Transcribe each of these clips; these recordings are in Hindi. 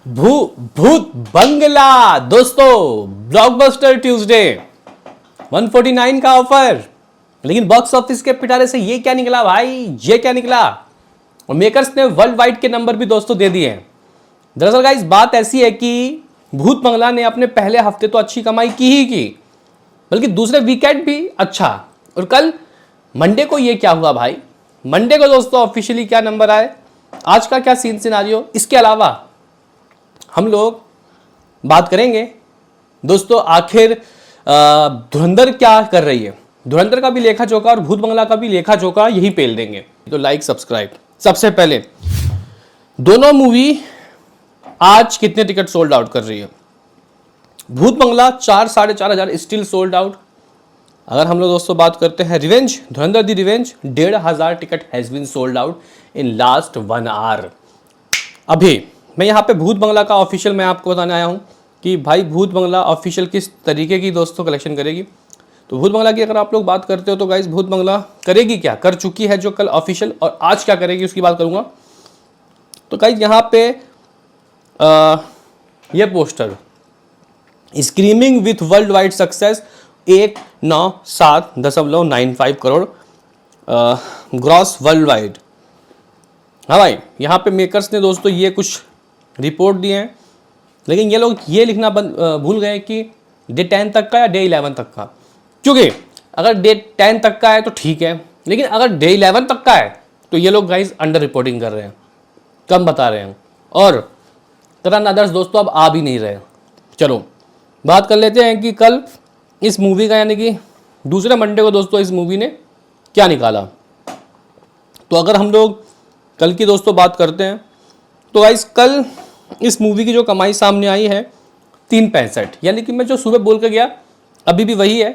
भूत बंगला दोस्तों, ब्लॉकबस्टर ट्यूसडे 149 का ऑफर। लेकिन बॉक्स ऑफिस के पिटारे से ये क्या निकला भाई, ये क्या निकला। और मेकर्स ने वर्ल्ड वाइड के नंबर भी दोस्तों दे दिए हैं। दरअसल गाइस बात ऐसी है कि भूत बंगला ने अपने पहले हफ्ते तो अच्छी कमाई की ही की, बल्कि दूसरे वीकेंड भी अच्छा। और कल मंडे को ये क्या हुआ भाई, मंडे को दोस्तों ऑफिशियली क्या नंबर आए, आज का क्या सीन सिनारियो, इसके अलावा हम लोग बात करेंगे दोस्तों आखिर धुरंधर क्या कर रही है। धुरंधर का भी लेखा जोखा और भूत बंगला का भी लेखा जोखा यही पेल देंगे। तो लाइक सब्सक्राइब। सबसे पहले दोनों मूवी आज कितने टिकट सोल्ड आउट कर रही है। भूत बंगला 4-4.5 स्टिल सोल्ड आउट। अगर हम लोग दोस्तों बात करते हैं revenge, Dhurandhar the revenge 1,500 ticket has been sold out in last 1 hour. अभी मैं यहाँ पे भूत बंगला का ऑफिशियल मैं आपको बताने आया हूँ कि भाई भूत बंगला ऑफिशियल किस तरीके की दोस्तों कलेक्शन करेगी। तो भूत बंगला की अगर आप लोग बात करते हो तो गाइस भूत बंगला करेगी क्या, कर चुकी है जो कल ऑफिशियल, और आज क्या करेगी उसकी बात करूँगा। तो गाइस यहाँ पे ये poster screaming with world wide success 197.95 crore gross world wide. हाँ भाई, यहाँ पे मेकर्स ने दोस्तों ये कुछ रिपोर्ट दिए हैं, लेकिन ये लोग ये लिखना भूल गए कि डे 10 तक का या डे 11 तक का। क्योंकि अगर डे 10 तक का है तो ठीक है, लेकिन अगर डे 11 तक का है तो ये लोग गाइस अंडर रिपोर्टिंग कर रहे हैं, कम बता रहे हैं, और तरह अदर्स दोस्तों अब आ भी नहीं रहे। चलो बात कर लेते हैं कि कल इस मूवी का यानी कि दूसरे मंडे को दोस्तों इस मूवी ने क्या निकाला। तो अगर हम लोग कल की दोस्तों बात करते हैं तो गाइस कल इस मूवी की जो कमाई सामने आई है 365, यानी कि मैं जो सुबह बोल के गया अभी भी वही है।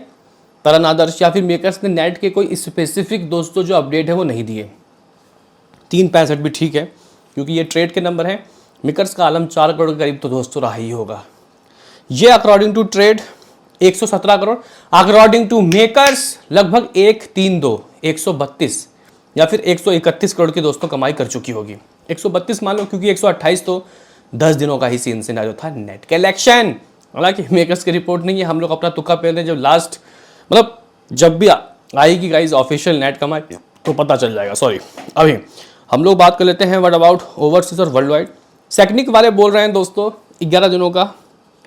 तरन आदर्श या फिर मेकर्स ने नेट के कोई स्पेसिफिक दोस्तों जो अपडेट है वो नहीं दिए। 365 भी ठीक है क्योंकि ये ट्रेड के नंबर हैं। मेकर्स का आलम 4 करोड़ के करीब तो दोस्तों रहा ही होगा। ये according to trade 117 crore, according to makers लगभग 132 या फिर 131 करोड़ की दोस्तों कमाई कर चुकी होगी। 132 मान लो क्योंकि 128 तो 10 दिनों का ही सीन सिनारियो था नेट कलेक्शन। हालांकि मेकर्स की रिपोर्ट नहीं है, हम लोग अपना तुक्का पहले जब लास्ट मतलब जब भी आएगी गाइज ऑफिशियल नेट कमाई तो पता चल जाएगा। सॉरी, अभी हम लोग बात कर लेते हैं व्हाट अबाउट ओवरसीज और वर्ल्ड वाइड। सेक्निक वाले बोल रहे हैं दोस्तों 11 दिनों का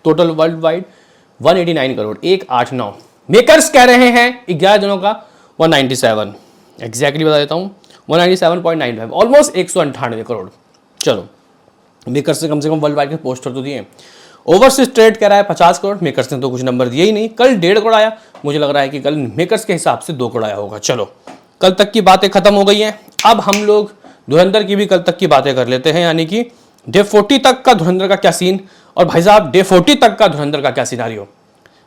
total world wide 189 crore 189। Makers कह रहे हैं 11 दिनों का 197, एग्जैक्टली बता देता हूँ 197.95, ऑलमोस्ट 198 करोड़। चलो मेकर्स से कम वर्ल्ड वाइड के पोस्टर तो दिए। ओवरसीज ट्रेड कह रहा है 50 करोड़, मेकर्स ने तो कुछ नंबर दिए ही नहीं। कल 1.5 करोड़ आया, मुझे लग रहा है कि कल मेकर्स के हिसाब से 2 करोड़ आया होगा। चलो कल तक की बातें खत्म हो गई हैं, अब हम लोग धुरंधर की भी कल तक की बातें कर लेते हैं, यानी कि डे 40 तक का धुरंधर का क्या सीन, और भाई साहब डे 40 तक का धुरंधर का क्या सिनारियो।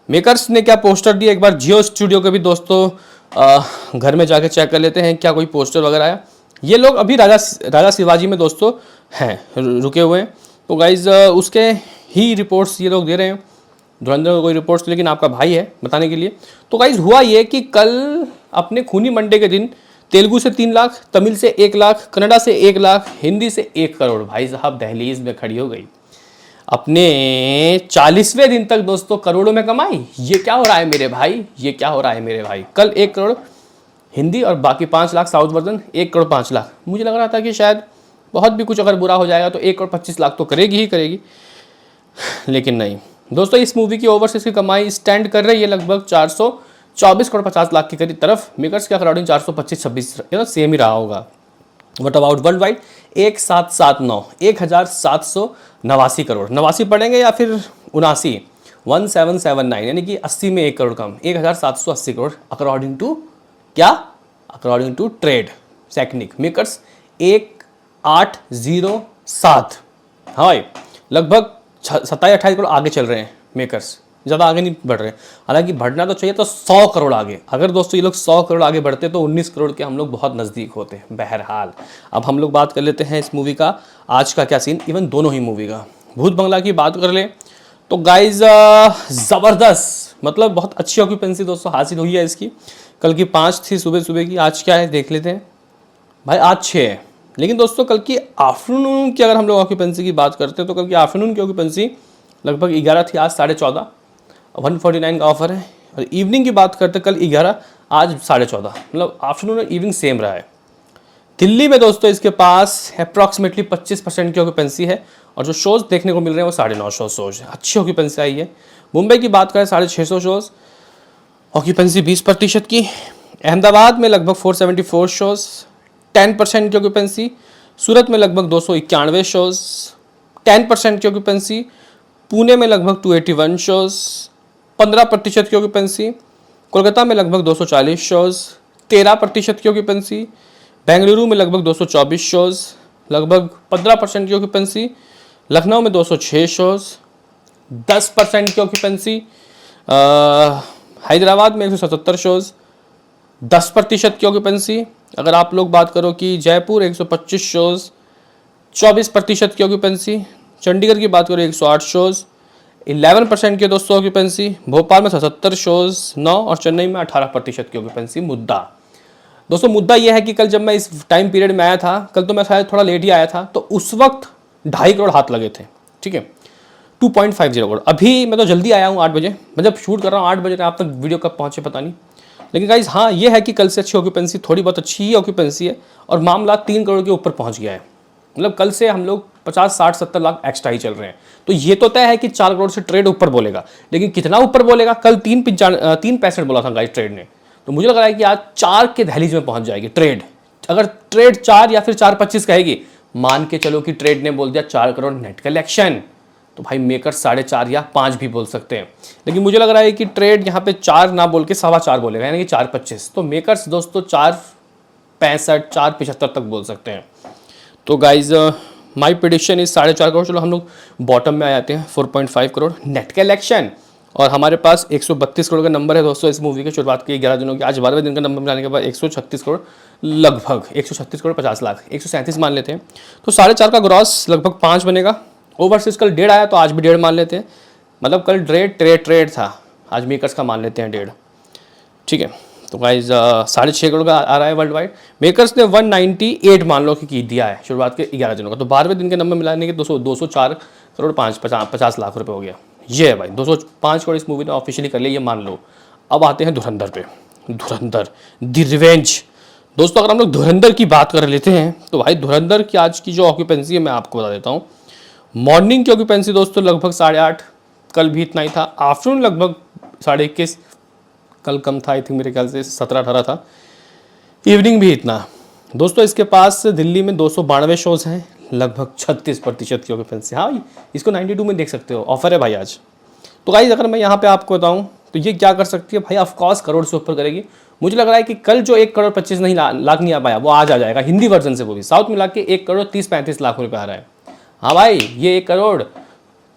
मेकर्स ने क्या पोस्टर दिया, एक बार जियो स्टूडियो के भी दोस्तों घर में जाके चेक कर लेते हैं क्या कोई पोस्टर वगैरह आया। ये लोग अभी राजा शिवाजी में दोस्तों हैं रुके हुए हैं, तो गाइज उसके ही रिपोर्ट्स ये लोग दे रहे हैं। धुरंधर को कोई रिपोर्ट्स, लेकिन आपका भाई है बताने के लिए। तो गाइज हुआ ये कि कल अपने खूनी मंडे के दिन तेलुगु से 3 लाख, तमिल से 1 लाख, कन्नड़ा से 1 लाख, हिंदी से 1 करोड़ भाई साहब दहलीज में खड़ी हो गई। अपने 40वें दिन तक दोस्तों करोड़ों में कमाई। ये क्या हो रहा है मेरे भाई, ये क्या हो रहा है मेरे भाई। कल 1 करोड़ हिंदी और बाकी 5 लाख साउथ वर्जन, 1 करोड़ 5 लाख। मुझे लग रहा था कि शायद बहुत भी कुछ अगर बुरा हो जाएगा तो 1 करोड़ 25 लाख तो करेगी ही करेगी, लेकिन नहीं दोस्तों। इस मूवी की ओवरसीज की कमाई स्टैंड कर रही है लगभग 424 करोड़ 50 लाख की करीब तरफ। मेकर्स के अकॉर्डिंग 425-26 सेम ही रहा होगा। What about world wide 1789 crore, 89 पड़ेंगे या फिर 79, 1779 यानी कि 80 में 1 करोड़ कम, 1780 करोड़ अकॉर्डिंग टू क्या, अकॉर्डिंग टू ट्रेड सेक्निक। मेकर्स 1807, हाँ भाई लगभग 27-28 करोड़ आगे चल रहे हैं मेकर्स, ज़्यादा आगे नहीं बढ़ रहे। हालांकि बढ़ना तो चाहिए तो 100 करोड़ आगे। अगर दोस्तों ये लोग 100 करोड़ आगे बढ़ते तो 19 करोड़ के हम लोग बहुत नज़दीक होते। बहरहाल अब हम लोग बात कर लेते हैं इस मूवी का आज का क्या सीन, इवन दोनों ही मूवी का। भूत बंगला की बात कर ले तो गाइज ज़बरदस्त, मतलब बहुत अच्छी ऑक्यूपेंसी दोस्तों हासिल हुई है इसकी। कल की 5 थी सुबह की, आज क्या है देख लेते हैं भाई। आज 6 है, लेकिन दोस्तों कल की आफ्टरनून की अगर हम लोग ऑक्यूपेंसी की बात करते हैं तो कल की आफ्टरनून की ऑक्यूपेंसी लगभग 11 थी, आज 14.5, 149 का ऑफर है। और इवनिंग की बात करते हैं कल 11, आज 14.5, मतलब आफ्टरनून और इवनिंग सेम रहा है। दिल्ली में दोस्तों इसके पास अप्रॉक्सीमेटली 25% की ऑक्यूपेंसी है और जो शोज़ देखने को मिल रहे हैं वो 950 शोज़ है, अच्छी ऑक्यूपेंसी आई है। मुंबई की बात करें 650 शोज़, ऑक्यूपेंसी 20% की। अहमदाबाद में लगभग 474 शोज़, 10% की ऑक्यूपेंसी। सूरत में लगभग 291 शोज़, 10% की ऑक्यूपेंसी। पुणे में लगभग 281 शोज़, 15% की ऑक्यूपेंसी। कोलकाता में लगभग 240 शोज़, 13% की ऑक्यूपेंसी। बेंगलुरु में लगभग 224 शोज़, लगभग 15% की ऑक्यूपेंसी। लखनऊ में 206 शोज़, 10% की ऑक्यूपेंसी। हैदराबाद में 177 शोज़, 10% की ऑक्यूपेंसी। अगर आप लोग बात करो कि जयपुर 125 शोज़, 24% की ऑक्यूपेंसी। चंडीगढ़ की बात करो 108 शोज़, 11% की दोस्तों ऑक्यूपेंसी। भोपाल में 77 शोज़, 9, और चेन्नई में 18% की ऑक्यूपेंसी। दोस्तों मुद्दा यह है कि कल जब मैं इस टाइम पीरियड में आया था, कल तो मैं शायद थोड़ा लेट ही आया था, तो उस वक्त 2.5 करोड़ हाथ लगे थे, ठीक है, 2.50 करोड़। अभी मैं तो जल्दी आया हूँ 8 बजे, मैं जब शूट कर रहा हूँ 8 बजे, आप तक वीडियो कब पहुँचे पता नहीं। लेकिन गाइस हाँ ये है कि कल से अच्छी ऑक्यूपेंसी, थोड़ी बहुत अच्छी ही ऑक्यूपेंसी है और मामला 3 करोड़ के ऊपर पहुँच गया है। मतलब कल से हम लोग 50, 60, 70 लाख एक्स्ट्रा ही चल रहे हैं। तो ये तो तय है कि 4 करोड़ से ट्रेड ऊपर बोलेगा, लेकिन कितना ऊपर बोलेगा? कल 3 बोला था गाइस ट्रेड ने, तो मुझे लग रहा है कि आज 4 के दहलीज में पहुंच जाएगी ट्रेड। अगर ट्रेड 4 या फिर 4.25 कहेगी, मान के चलो कि ट्रेड ने बोल दिया 4 करोड़ नेट कलेक्शन, तो भाई मेकर 4.5 या 5 भी बोल सकते हैं। लेकिन मुझे लग रहा है कि ट्रेड यहाँ पे 4 ना बोल के 4.25 बोलेगा, यानी कि 4.25। तो मेकर्स दोस्तों 4.65, 4.75 तक बोल सकते हैं। तो guys my prediction is 4.5 crore. चलो हम लोग बॉटम में आ जाते हैं, 4.5 करोड़ नेट कलेक्शन। और हमारे पास 132 करोड़ का नंबर है दोस्तों इस मूवी के शुरुआत के 11 दिनों के। आज 12वें दिन का नंबर मिलाने के बाद 136 करोड़, लगभग 136 करोड़ 50 लाख, 137 मान लेते हैं। तो 4.5 का ग्रॉस लगभग 5 बनेगा। ओवरसीज कल 1.5 आया, तो आज भी 1.5 मान लेते हैं। मतलब कल ट्रेड था, आज मेकर्स का मान लेते हैं 1.5, ठीक है। तो गाइज 6.5 करोड़ का आ रहा है वर्ल्ड वाइड। मेकर्स ने 198 मान लो कि दिया है शुरुआत के 11 दिनों का। तो 12वें दिन के नंबर मिलाने के 204 करोड़ 50 लाख रुपए हो गया। ये है भाई 205 करोड़ इस मूवी ने ऑफिशियली कर लिया, ये मान लो। अब आते हैं धुरंधर पे। धुरंधर द रिवेंज। दोस्तों अगर हम लोग धुरंधर की बात कर लेते हैं तो भाई धुरंधर की आज की जो ऑक्यूपेंसी है मैं आपको बता देता हूँ। मॉर्निंग की ऑक्यूपेंसी दोस्तों लगभग 8.5, कल भी इतना ही था। आफ्टरनून लगभग 21.5, कल कम था, आई थिंक मेरे ख्याल से 17-18 था। इवनिंग भी इतना। दोस्तों इसके पास दिल्ली में 292 शोज़ हैं, लगभग 36% की ऑक्यूपेंसी। हाँ इसको 92 में देख सकते हो, ऑफर है भाई आज। तो गाइस अगर मैं यहाँ पे आपको बताऊँ तो ये क्या कर सकती है भाई, ऑफकोर्स करोड़ से ऊपर करेगी। मुझे लग रहा है कि कल जो 1 करोड़ 25 नहीं लाख नहीं आ पाया, वो आज आ जाएगा हिंदी वर्जन से, वो भी साउथ मिला के 1 करोड़ 30-35 लाख रुपये आ रहा है। हाँ भाई ये 1 करोड़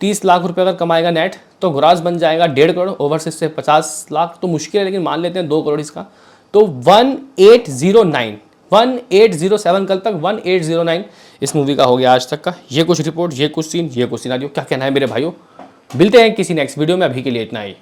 30 लाख रुपये अगर कमाएगा नेट तो ग्रॉस बन जाएगा 1.5 करोड़, ओवरसीज से 50 लाख तो मुश्किल है, लेकिन मान लेते हैं 2 करोड़ इसका। तो 1807 कल तक 1809 इस मूवी का हो गया आज तक का। ये कुछ रिपोर्ट, ये कुछ सीन, ये कुछ सिनेरियो। क्या कहना है मेरे भाइयों? मिलते हैं किसी नेक्स्ट वीडियो में, अभी के लिए इतना ही।